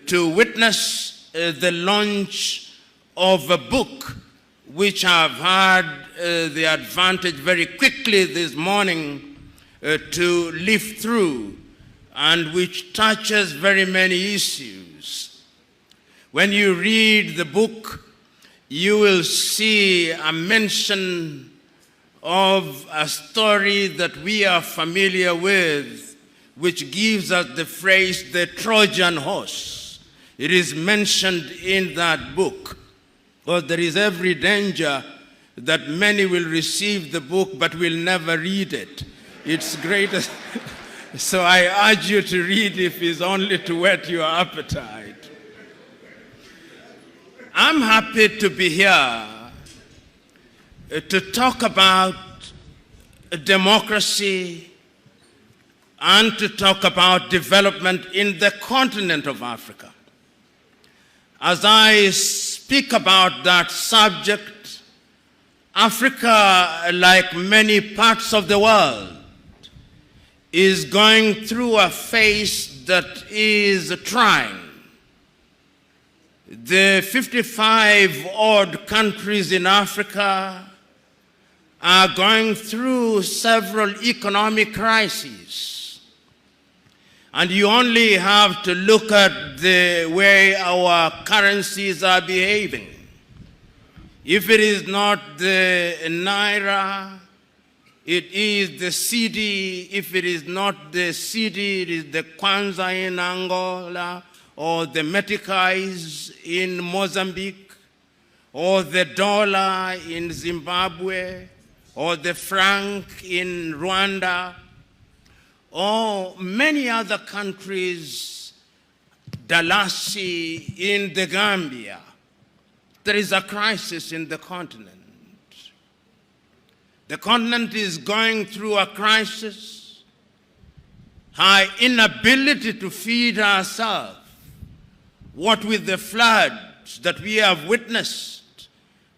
to witness the launch of a book which I've had the advantage very quickly this morning to live through, and which touches very many issues. When you read the book, you will see a mention of a story that we are familiar with, which gives us the phrase, the Trojan horse. It is mentioned in that book. But there is every danger that many will receive the book but will never read it. It's great. So I urge you to read if it's only to whet your appetite. I'm happy to be here to talk about democracy and to talk about development in the continent of Africa. As I speak about that subject, Africa, like many parts of the world, is going through a phase that is trying. The 55 odd countries in Africa are going through several economic crises. And you only have to look at the way our currencies are behaving. If it is not the Naira, it is the CD. If it is not the CD, it is the Kwanza in Angola, or the Meticais in Mozambique, or the dollar in Zimbabwe, or the franc in Rwanda, or many other countries, Dalasi in the Gambia. There is a crisis in the continent. The continent is going through a crisis, our inability to feed ourselves, what with the floods that we have witnessed,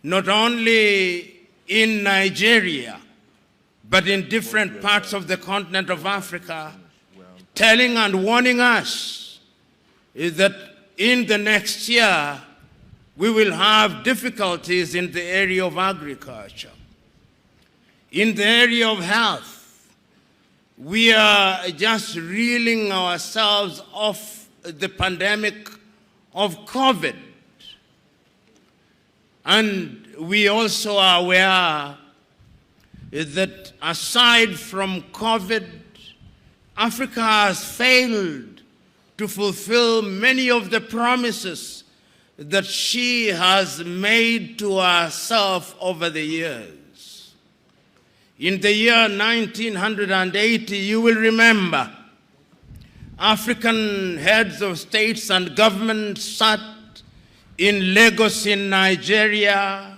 not only in Nigeria, but in different parts of the continent of Africa, telling and warning us is that in the next year, we will have difficulties in the area of agriculture. In the area of health, we are just reeling ourselves off the pandemic of COVID. And we also are aware that aside from COVID, Africa has failed to fulfill many of the promises that she has made to herself over the years. In the year 1980, you will remember, African heads of states and governments sat in Lagos in Nigeria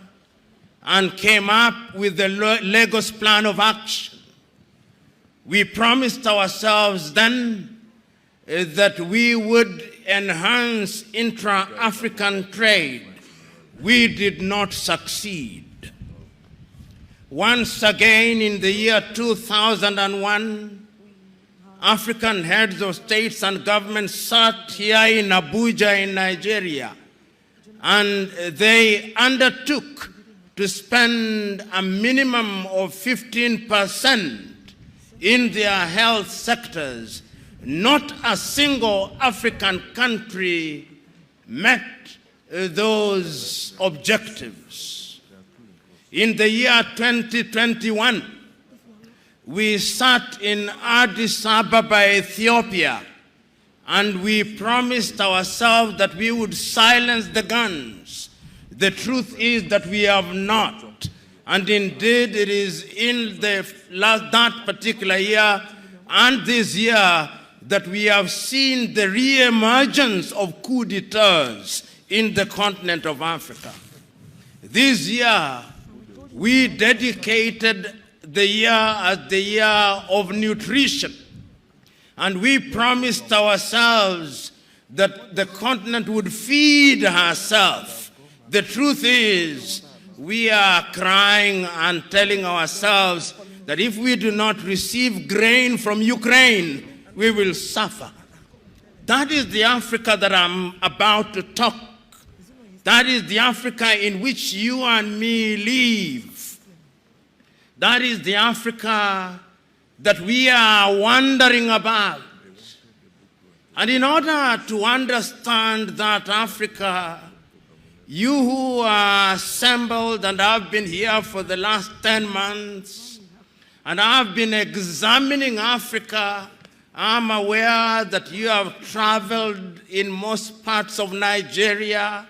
and came up with the Lagos Plan of Action. We promised ourselves then that we would enhance intra-African trade. We did not succeed. Once again, in the year 2001, African heads of states and governments sat here in Abuja in Nigeria, and they undertook to spend a minimum of 15% in their health sectors. Not a single African country met those objectives. In the year 2021, we sat in Addis Ababa, Ethiopia, and we promised ourselves that we would silence the guns. The truth is that we have not. And indeed, it is in that particular year and this year that we have seen the re-emergence of coup d'etats in the continent of Africa. This year, we dedicated the year as the year of nutrition. And we promised ourselves that the continent would feed herself. The truth is, we are crying and telling ourselves that if we do not receive grain from Ukraine, we will suffer. That is the Africa that I'm about to talk. That is the Africa in which you and me live. That is the Africa that we are wondering about. And in order to understand that Africa, you who are assembled and have been here for the last 10 months, and I've been examining Africa, I'm aware that you have traveled in most parts of Nigeria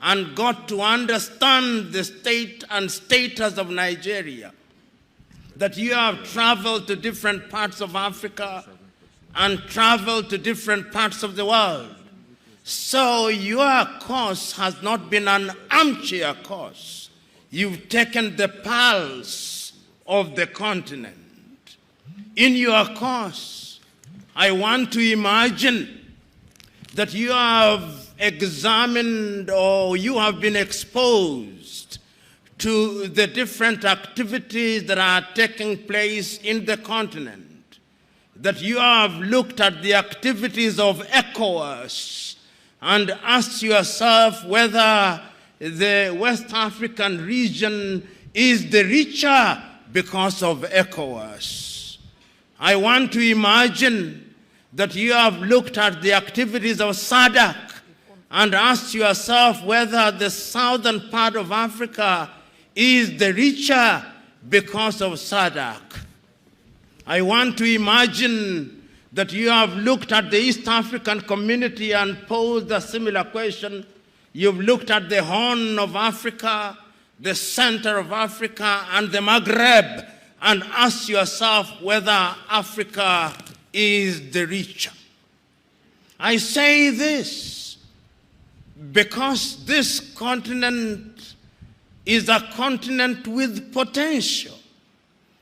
and got to understand the state and status of Nigeria. That you have traveled to different parts of Africa and traveled to different parts of the world. So your course has not been an armchair course. You've taken the pulse of the continent. In your course, I want to imagine that you have examined or you have been exposed to the different activities that are taking place in the continent. That you have looked at the activities of ECOWAS and asked yourself whether the West African region is the richer because of ECOWAS. I want to imagine that you have looked at the activities of SADC and asked yourself whether the southern part of Africa is the richer because of SADC. I want to imagine that you have looked at the East African community and posed a similar question. You've looked at the Horn of Africa, the center of Africa, and the Maghreb, and asked yourself whether Africa is the richer. I say this because this continent is a continent with potential.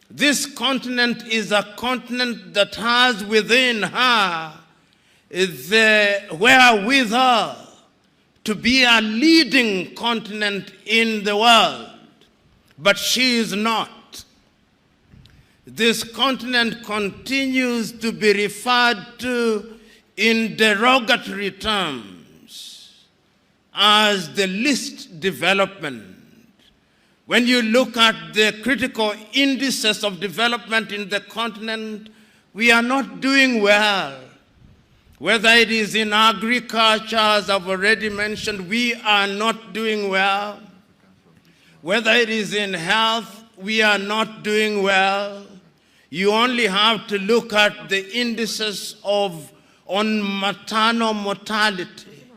This continent is a continent that has within her the wherewithal to be a leading continent in the world, but she is not. This continent continues to be referred to in derogatory terms as the least development. When you look at the critical indices of development in the continent, we are not doing well. Whether it is in agriculture, as I've already mentioned, we are not doing well. Whether it is in health, we are not doing well. You only have to look at the indices on maternal mortality,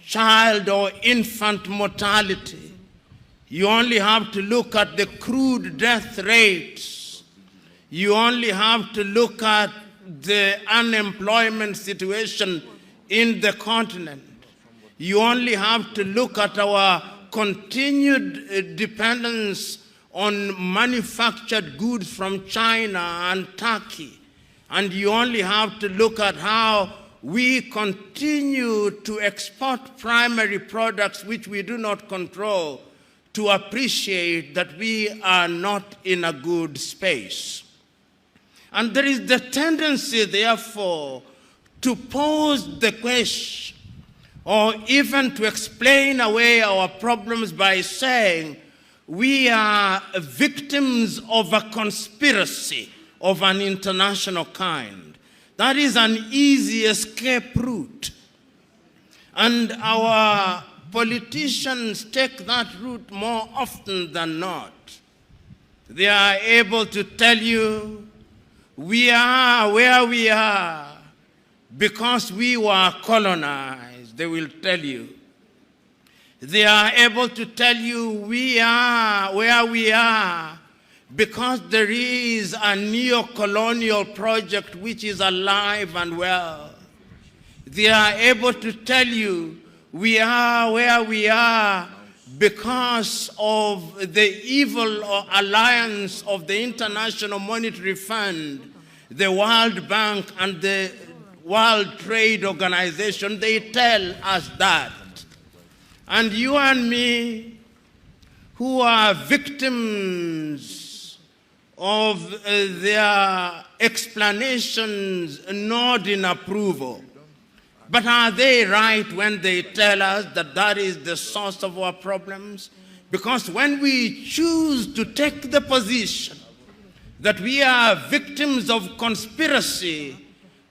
child or infant mortality. You only have to look at the crude death rates. You only have to look at the unemployment situation in the continent. You only have to look at our continued dependence on manufactured goods from China and Turkey. And you only have to look at how we continue to export primary products which we do not control, to appreciate that we are not in a good space. And there is the tendency, therefore, to pose the question or even to explain away our problems by saying we are victims of a conspiracy of an international kind. That is an easy escape route. And our politicians take that route more often than not. They are able to tell you, we are where we are because we were colonized, they will tell you. They are able to tell you, we are where we are because there is a neo-colonial project which is alive and well. They are able to tell you, we are where we are because of the evil alliance of the International Monetary Fund, the World Bank, and the World Trade Organization. They tell us that. And you and me, who are victims of their explanations, nod in approval. But are they right when they tell us that that is the source of our problems? Because when we choose to take the position that we are victims of conspiracy,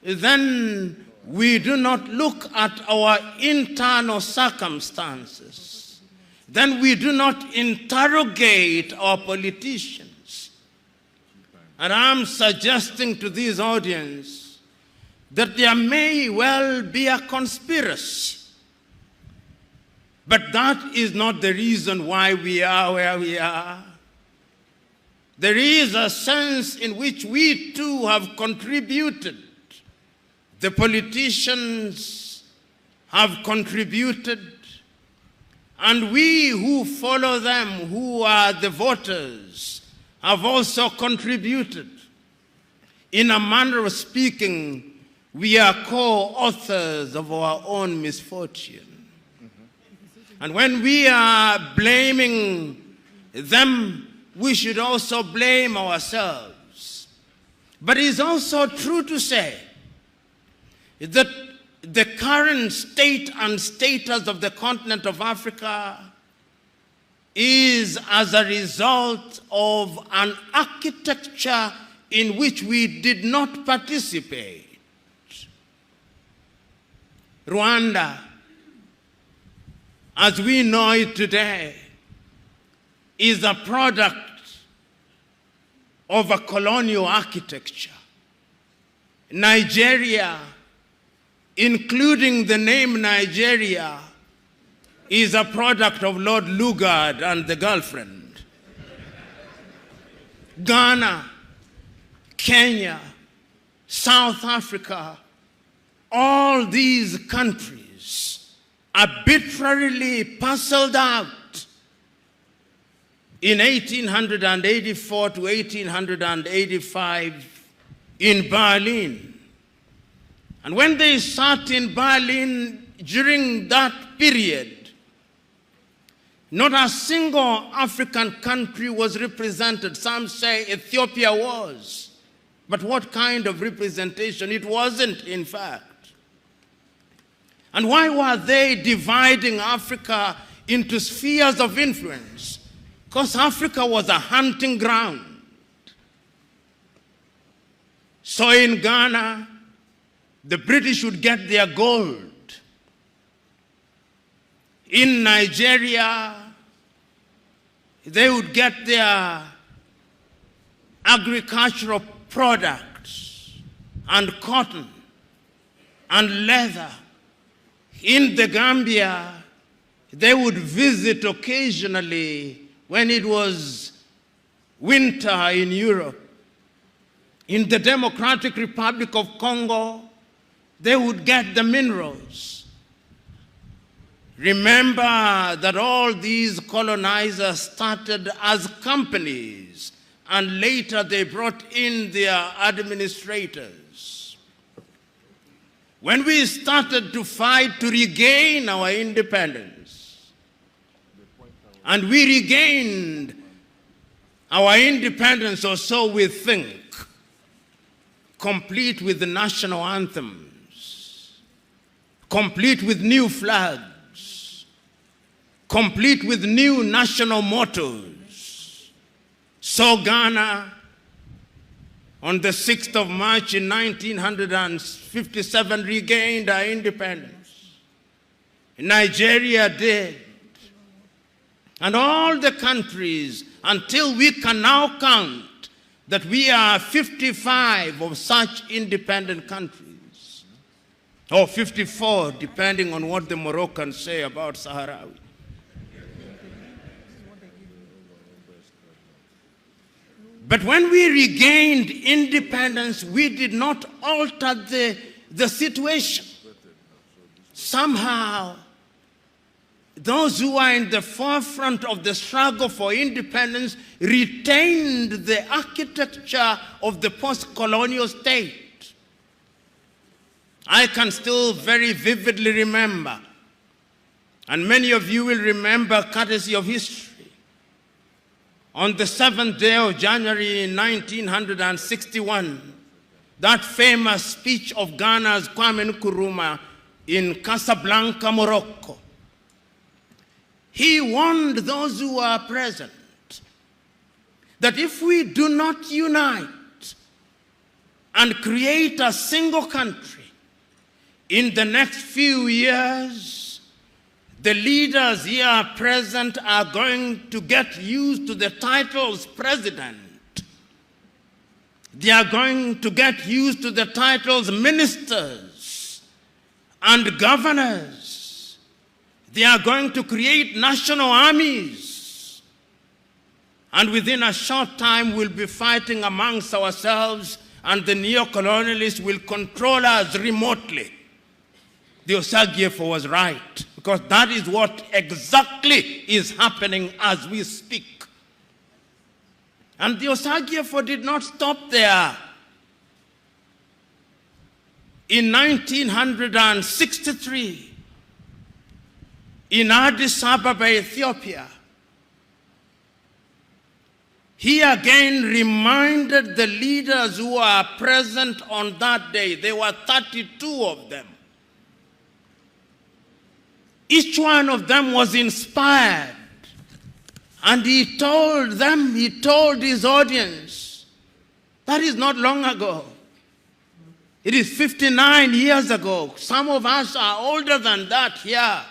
then we do not look at our internal circumstances. Then we do not interrogate our politicians. And I'm suggesting to this audience that there may well be a conspiracy. But that is not the reason why we are where we are. There is a sense in which we too have contributed. The politicians have contributed, and we who follow them, who are the voters, have also contributed. In a manner of speaking, we are co-authors of our own misfortune. And when we are blaming them, we should also blame ourselves. But it is also true to say that the current state and status of the continent of Africa is as a result of an architecture in which we did not participate. Rwanda, as we know it today, is a product of a colonial architecture. Nigeria, including the name Nigeria, is a product of Lord Lugard and the girlfriend. Ghana, Kenya, South Africa, all these countries arbitrarily parceled out in 1884 to 1885 in Berlin. And when they sat in Berlin during that period, not a single African country was represented. Some say Ethiopia was. But what kind of representation? It wasn't, in fact. And why were they dividing Africa into spheres of influence? Because Africa was a hunting ground. So in Ghana, the British would get their gold. In Nigeria, they would get their agricultural products and cotton and leather. In the Gambia, they would visit occasionally when it was winter in Europe. In the Democratic Republic of Congo, they would get the minerals. Remember that all these colonizers started as companies, and later they brought in their administrators. When we started to fight to regain our independence, and we regained our independence, or so we think, complete with the national anthems, complete with new flags, complete with new national mottos. So Ghana, on the 6th of March in 1957, regained our independence. Nigeria did. And all the countries, until we can now count that we are 55 of such independent countries, or 54, depending on what the Moroccans say about Sahrawi. But when we regained independence, we did not alter the situation. Somehow, those who are in the forefront of the struggle for independence retained the architecture of the post-colonial state. I can still very vividly remember, and many of you will remember courtesy of history, on the 7th day of January in 1961, that famous speech of Ghana's Kwame Nkrumah in Casablanca, Morocco. He warned those who were present that if we do not unite and create a single country, in the next few years, the leaders here present are going to get used to the titles president. They are going to get used to the titles ministers and governors. They are going to create national armies. And within a short time, we'll be fighting amongst ourselves, and the neo-colonialists will control us remotely. The Osagyefo was right, because that is what exactly is happening as we speak. And the Osagyefo did not stop there. In 1963, in Addis Ababa, Ethiopia, he again reminded the leaders who were present on that day. There were 32 of them. Each one of them was inspired. And he told them, he told his audience, that is not long ago. It is 59 years ago. Some of us are older than that here.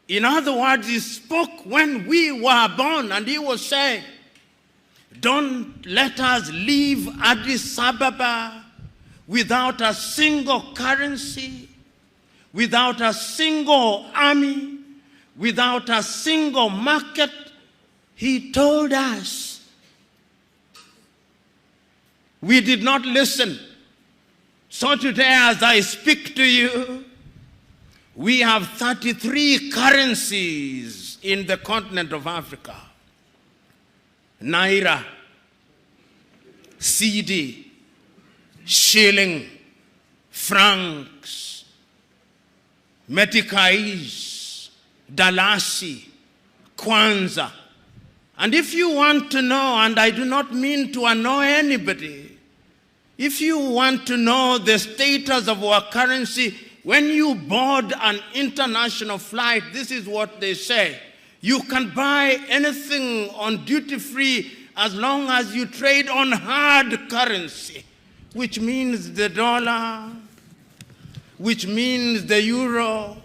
In other words, he spoke when we were born, and he was saying, don't let us leave Addis Ababa without a single currency, without a single army, without a single market. He told us. We did not listen. So today, as I speak to you, we have 33 currencies in the continent of Africa. Naira, cedi, shilling, francs, metikais, dalasi, kwanza. And if you want to know, and I do not mean to annoy anybody, if you want to know the status of our currency, when you board an international flight, this is what they say. You can buy anything on duty-free as long as you trade on hard currency, which means the dollar, which means the euro,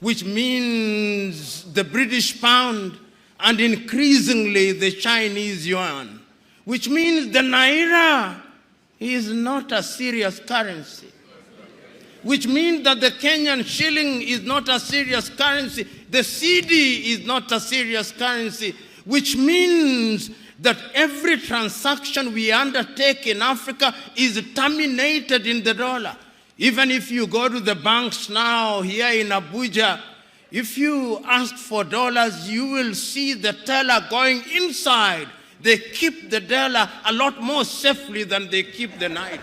which means the British pound, and increasingly the Chinese yuan, which means the naira is not a serious currency, which means that the Kenyan shilling is not a serious currency, the cedi is not a serious currency, which means that every transaction we undertake in Africa is terminated in the dollar. Even if you go to the banks now here in Abuja, if you ask for dollars, you will see the teller going inside. They keep the dollar a lot more safely than they keep the naira.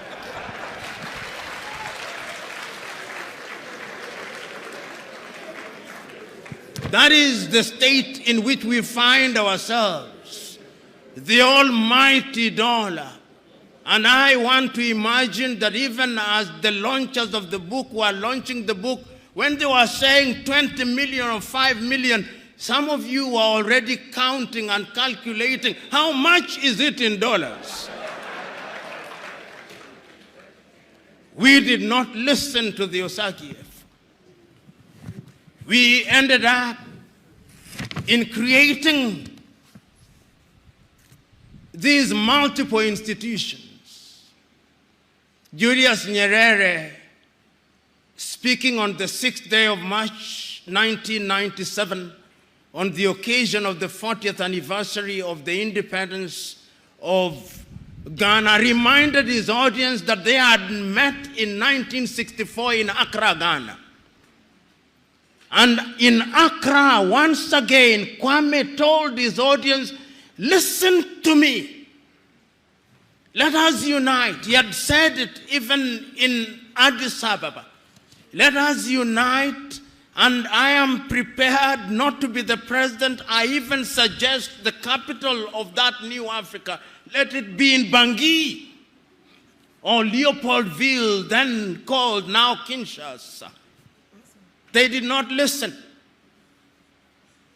That is the state in which we find ourselves. The almighty dollar. And I want to imagine that even as the launchers of the book were launching the book, when they were saying 20 million or 5 million, some of you were already counting and calculating, how much is it in dollars? We did not listen to the Osagyefo. We ended up in creating these multiple institutions. Julius Nyerere, speaking on the 6th day of March 1997, on the occasion of the 40th anniversary of the independence of Ghana, reminded his audience that they had met in 1964 in Accra, Ghana. And in Accra, once again, Kwame told his audience, listen to me. Let us unite. He had said it even in Addis Ababa. Let us unite, and I am prepared not to be the president. I even suggest the capital of that new Africa, let it be in Bangui, or Leopoldville, then called now Kinshasa. They did not listen.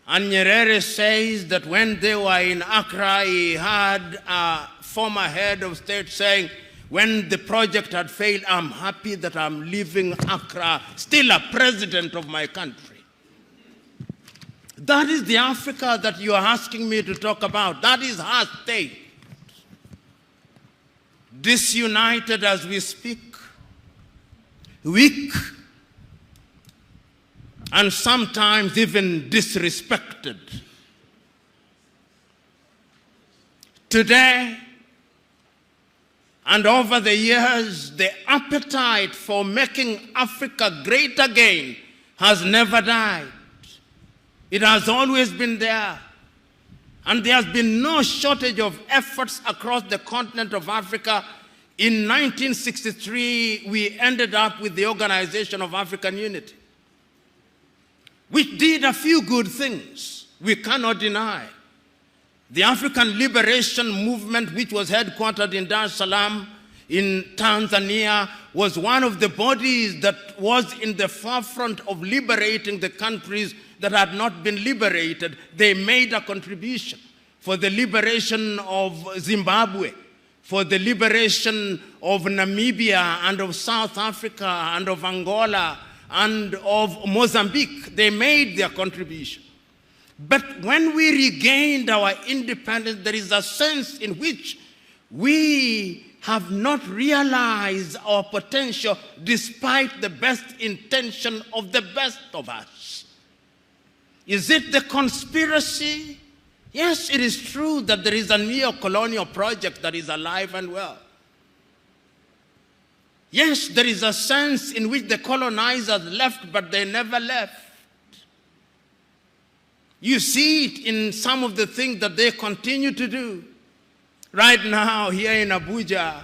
And Nyerere says that when they were in Accra, he had a former head of state saying, when the project had failed, I'm happy that I'm leaving Accra, still a president of my country. That is the Africa that you are asking me to talk about. That is her state. Disunited as we speak, weak, and sometimes even disrespected. Today, and over the years, the appetite for making Africa great again has never died. It has always been there. And there has been no shortage of efforts across the continent of Africa. In 1963, we ended up with the Organization of African Unity, which did a few good things, we cannot deny. The African Liberation Movement, which was headquartered in Dar es Salaam in Tanzania, was one of the bodies that was in the forefront of liberating the countries that had not been liberated. They made a contribution for the liberation of Zimbabwe, for the liberation of Namibia and of South Africa and of Angola and of Mozambique. They made their contribution. But when we regained our independence, there is a sense in which we have not realized our potential despite the best intention of the best of us. Is it the conspiracy? Yes, it is true that there is a neo-colonial project that is alive and well. Yes, there is a sense in which the colonizers left, but they never left. You see it in some of the things that they continue to do. Right now, here in Abuja,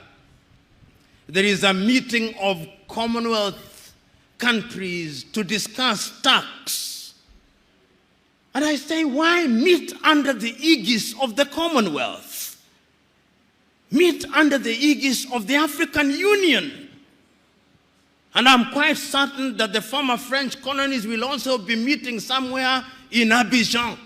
there is a meeting of Commonwealth countries to discuss tax. And I say, why meet under the aegis of the Commonwealth? Meet under the aegis of the African Union. And I'm quite certain that the former French colonies will also be meeting somewhere in Abidjan.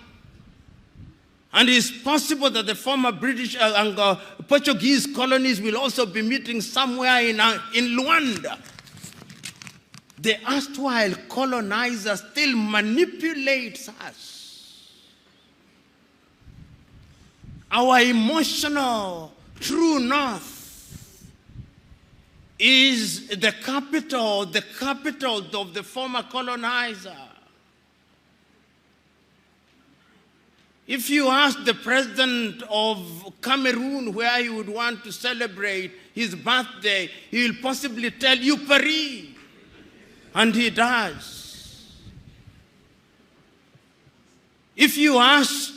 And it's possible that the former British and Portuguese colonies will also be meeting somewhere in Luanda. The erstwhile colonizer still manipulates us. Our emotional true north is the capital of the former colonizer. If you ask the president of Cameroon where he would want to celebrate his birthday, he will possibly tell you Paris. And he does. If you ask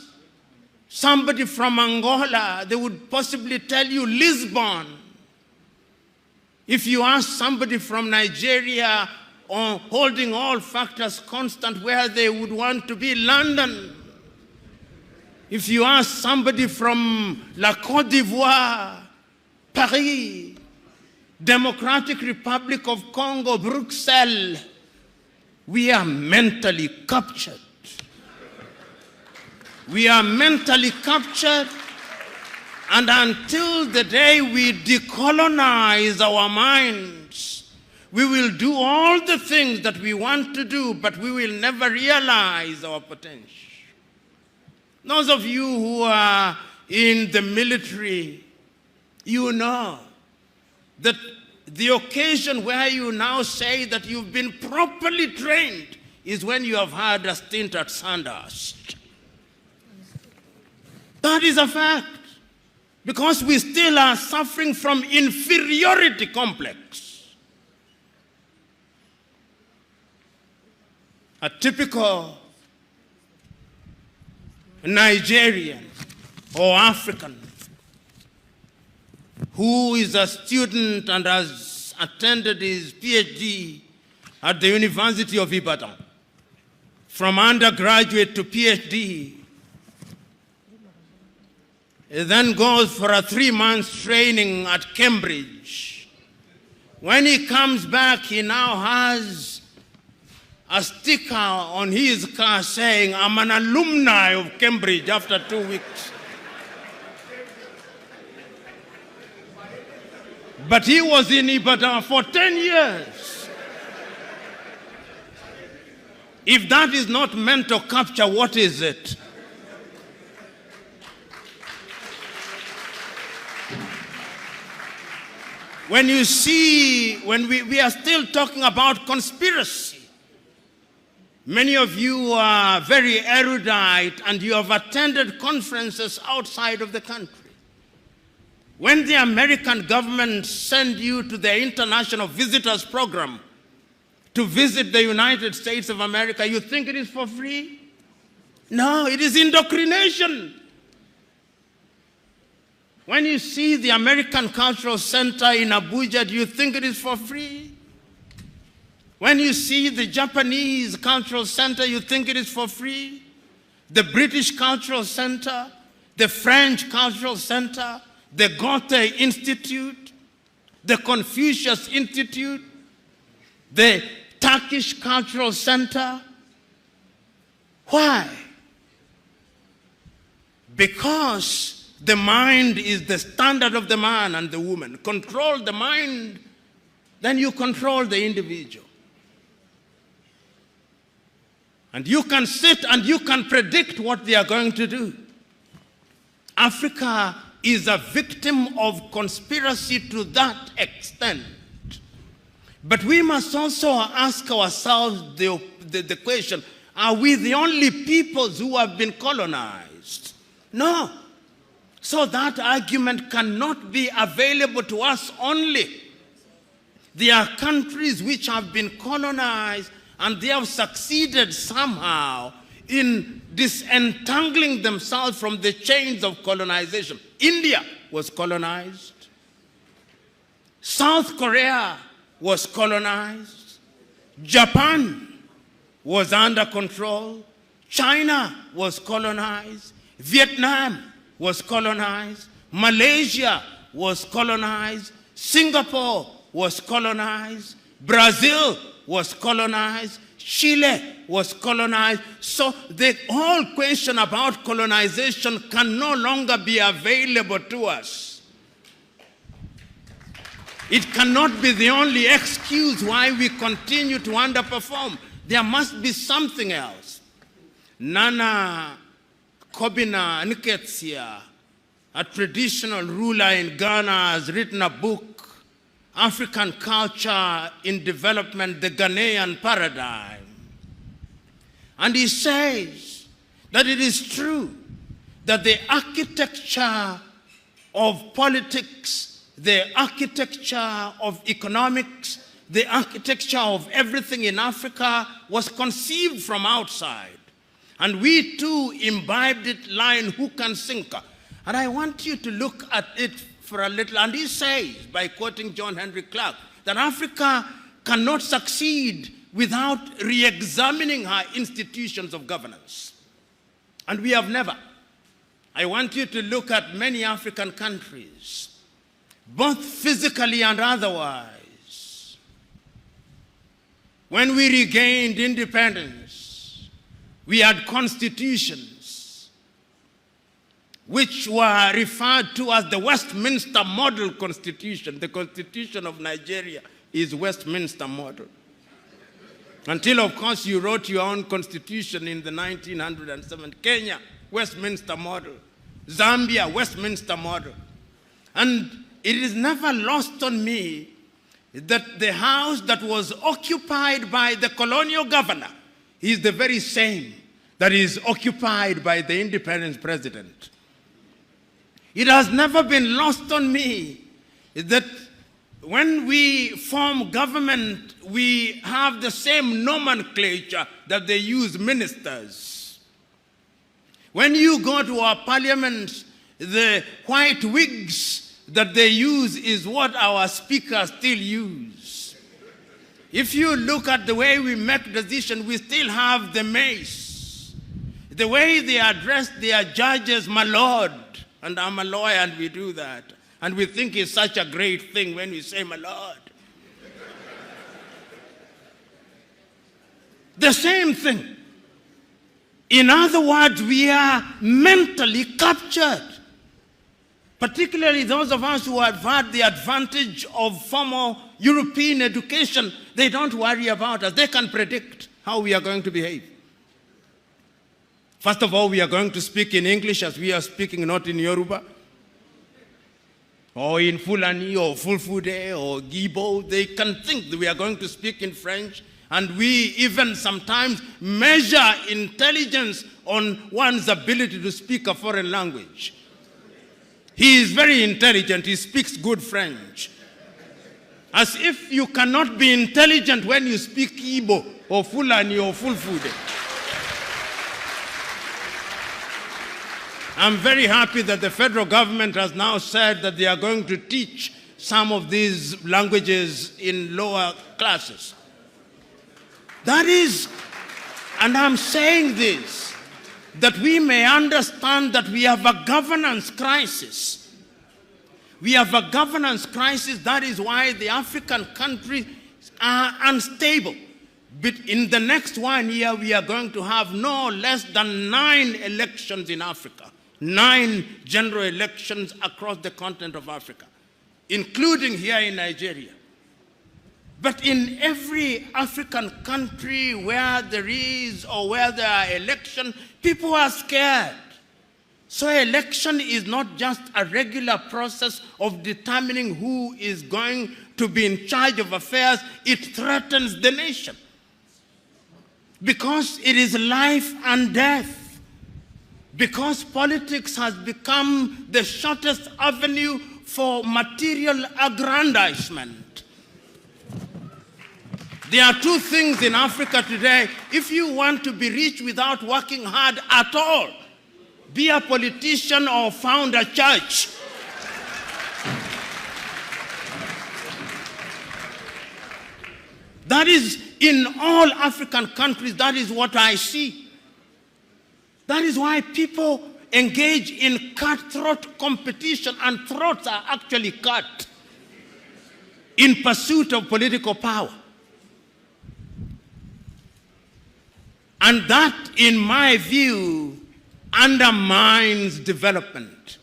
somebody from Angola, they would possibly tell you Lisbon. If you ask somebody from Nigeria, on holding all factors constant, where they would want to be, London. If you ask somebody from La Côte d'Ivoire, Paris, Democratic Republic of Congo, Bruxelles, we are mentally captured. We are mentally captured, and until the day we decolonize our minds, we will do all the things that we want to do, but we will never realize our potential. Those of you who are in the military, you know that the occasion where you now say that you've been properly trained is when you have had a stint at Sandhurst. That is a fact, because we still are suffering from inferiority complex. A typical Nigerian or African who is a student and has attended his PhD at the University of Ibadan, from undergraduate to PhD, he then goes for a 3-month training at Cambridge. When he comes back, he now has a sticker on his car saying, "I'm an alumni of Cambridge," after 2 weeks. But he was in Ibadan for 10 years. If that is not mental capture, what is it? When you see, when we are still talking about conspiracy, many of you are very erudite and you have attended conferences outside of the country. When the American government send you to the International Visitors Program to visit the United States of America, you think it is for free? No, it is indoctrination. When you see the American Cultural Center in Abuja, do you think it is for free? When you see the Japanese Cultural Center, you think it is for free? The British Cultural Center, the French Cultural Center, the Goethe Institute, the Confucius Institute, the Turkish Cultural Center. Why? Because the mind is the standard of the man and the woman. Control the mind, then you control the individual. And you can sit and you can predict what they are going to do. Africa is a victim of conspiracy to that extent. But we must also ask ourselves the question, are we the only peoples who have been colonized? No. So that argument cannot be available to us only. There are countries which have been colonized and they have succeeded somehow in disentangling themselves from the chains of colonization. India was colonized. South Korea was colonized. Japan was under control. China was colonized. Vietnam was colonized. Malaysia was colonized. Singapore was colonized. Brazil was colonized. Chile was colonized. So the whole question about colonization can no longer be available to us. It cannot be the only excuse why we continue to underperform. There must be something else. Nana Kobina Nketsia, a traditional ruler in Ghana, has written a book, African Culture in Development, the Ghanaian Paradigm. And he says that it is true that the architecture of politics, the architecture of economics, the architecture of everything in Africa was conceived from outside. And we too imbibed it line, hook, and sinker. And I want you to look at it for a little. And he says, by quoting John Henry Clark, that Africa cannot succeed without re-examining her institutions of governance. And we have never. I want you to look at many African countries, both physically and otherwise. When we regained independence, we had constitutions which were referred to as the Westminster Model Constitution. The Constitution of Nigeria is Westminster Model. Until, of course, you wrote your own constitution in the 1907. Kenya, Westminster Model. Zambia, Westminster Model. And it is never lost on me that the house that was occupied by the colonial governor is the very same that is occupied by the independent president. It has never been lost on me that when we form government, we have the same nomenclature that they use ministers. When you go to our parliament, the white wigs that they use is what our speakers still use. If you look at the way we make decisions, we still have the mace. The way they address their judges, my lord, and I'm a lawyer and we do that. And we think it's such a great thing when we say, my lord. The same thing. In other words, we are mentally captured. Particularly those of us who have had the advantage of formal European education, they don't worry about us. They can predict how we are going to behave. First of all, we are going to speak in English as we are speaking, not in Yoruba, or in Fulani, or Fulfude, or Gibo. They can think that we are going to speak in French, and we even sometimes measure intelligence on one's ability to speak a foreign language. He is very intelligent. He speaks good French. As if you cannot be intelligent when you speak Igbo or Fulani or Fulfude. I'm very happy that the federal government has now said that they are going to teach some of these languages in lower classes. That is, and I'm saying this, that we may understand that we have a governance crisis. We have a governance crisis. That is why the African countries are unstable. But in the next 1 year, we are going to have no less than 9 elections in Africa. 9 general elections across the continent of Africa, including here in Nigeria. But in every African country where there is or where there are elections, people are scared. So election is not just a regular process of determining who is going to be in charge of affairs. It threatens the nation because it is life and death. Because politics has become the shortest avenue for material aggrandizement. There are 2 things in Africa today. If you want to be rich without working hard at all, be a politician or found a church. That is, in all African countries, that is what I see. That is why people engage in cutthroat competition, and throats are actually cut in pursuit of political power. And that, in my view, undermines development.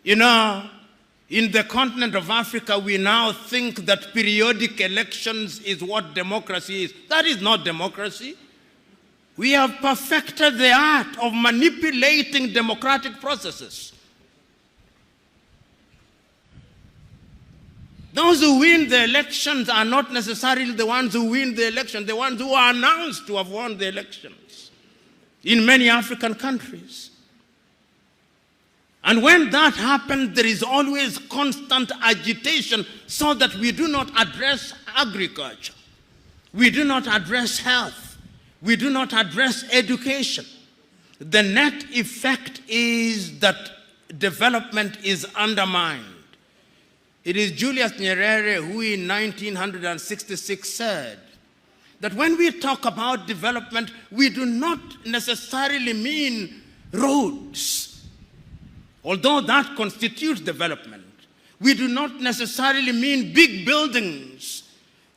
You know, in the continent of Africa, we now think that periodic elections is what democracy is. That is not democracy. We have perfected the art of manipulating democratic processes. Those who win the elections are not necessarily the ones who win the election, the ones who are announced to have won the elections in many African countries. And when that happens, there is always constant agitation so that we do not address agriculture. We do not address health. We do not address education. The net effect is that development is undermined. It is Julius Nyerere who in 1966 said that when we talk about development, we do not necessarily mean roads, although that constitutes development. We do not necessarily mean big buildings.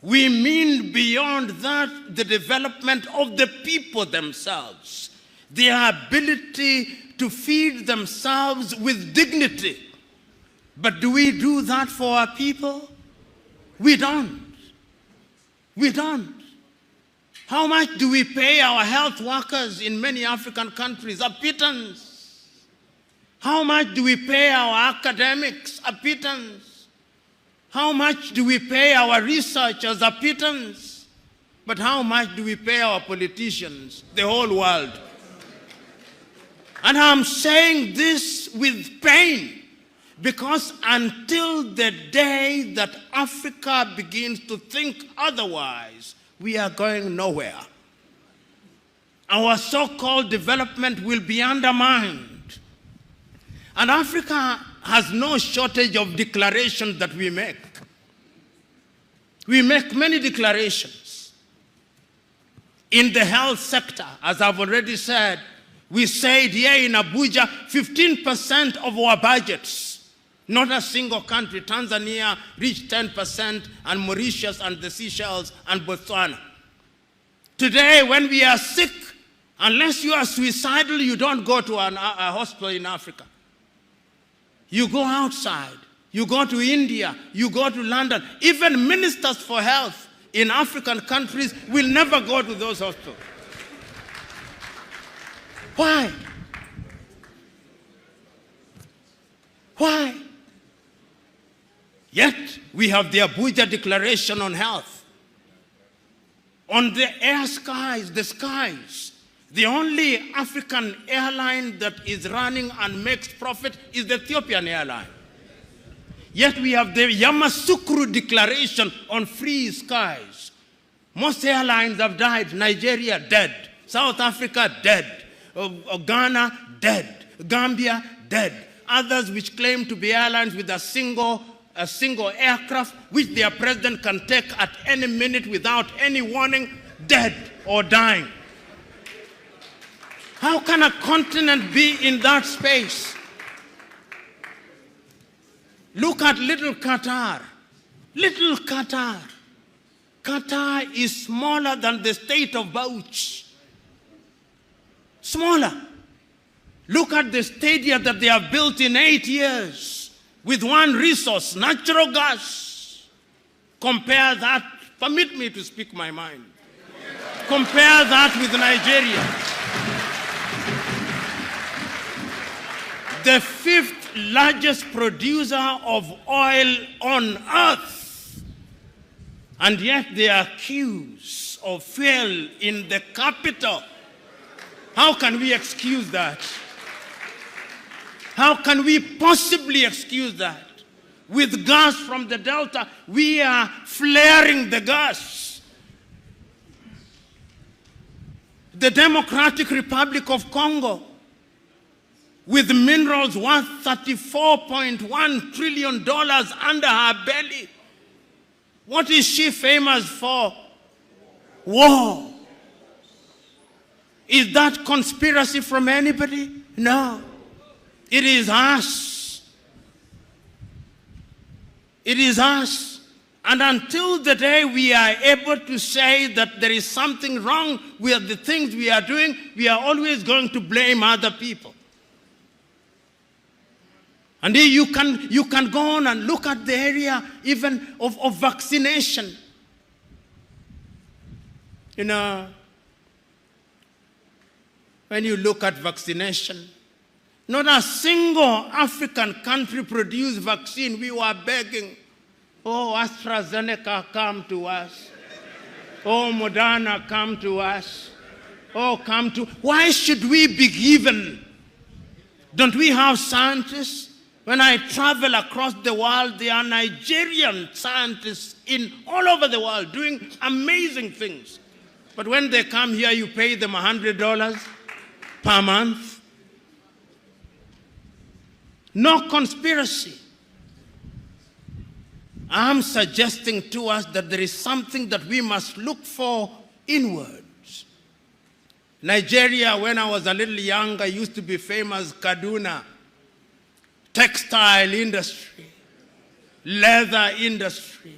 We mean beyond that the development of the people themselves, their ability to feed themselves with dignity. But do we do that for our people? We don't. We don't. How much do we pay our health workers in many African countries? A pittance. How much do we pay our academics? A pittance. How much do we pay our researchers? A pittance. But how much do we pay our politicians? The whole world. And I'm saying this with pain. Because until the day that Africa begins to think otherwise, we are going nowhere. Our so-called development will be undermined. And Africa has no shortage of declarations that we make. We make many declarations. In the health sector, as I've already said, we said here in Abuja, 15% of our budgets. Not a single country. Tanzania reached 10%, and Mauritius and the Seychelles and Botswana. Today, when we are sick, unless you are suicidal, you don't go to a hospital in Africa. You go outside. You go to India. You go to London. Even ministers for health in African countries will never go to those hospitals. Why? Why? Yet, we have the Abuja Declaration on Health. On the air skies, the skies, the only African airline that is running and makes profit is the Ethiopian airline. Yet we have the Yamoussoukro Declaration on free skies. Most airlines have died. Nigeria, dead. South Africa, dead. Ghana, dead. Gambia, dead. Others which claim to be airlines with a single aircraft, which their president can take at any minute without any warning, dead or dying. How can a continent be in that space? Look at little Qatar. Little Qatar. Qatar is smaller than the state of Bauchi. Smaller. Look at the stadia that they have built in 8 years. With one resource, natural gas. Compare that, permit me to speak my mind. Compare that with Nigeria. The 5th largest producer of oil on earth. And yet they are accused of fuel in the capital. How can we excuse that? How can we possibly excuse that? With gas from the Delta, we are flaring the gas. The Democratic Republic of Congo, with minerals worth $34.1 trillion under her belly. What is she famous for? War. Is that conspiracy from anybody? No. It is us. It is us. And until the day we are able to say that there is something wrong with the things we are doing, we are always going to blame other people. And you can go on and look at the area even of vaccination. You know, when you look at vaccination, not a single African country produced vaccine. We were begging, oh, AstraZeneca, come to us. Oh, Moderna, come to us. Oh, come to... Why should we be given? Don't we have scientists? When I travel across the world, there are Nigerian scientists all over the world doing amazing things. But when they come here, you pay them $100 per month. No conspiracy. I'm suggesting to us that there is something that we must look for inwards. Nigeria, when I was a little younger, used to be famous Kaduna. Textile industry, leather industry.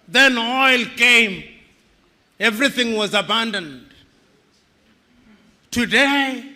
Then oil came. Everything was abandoned. Today,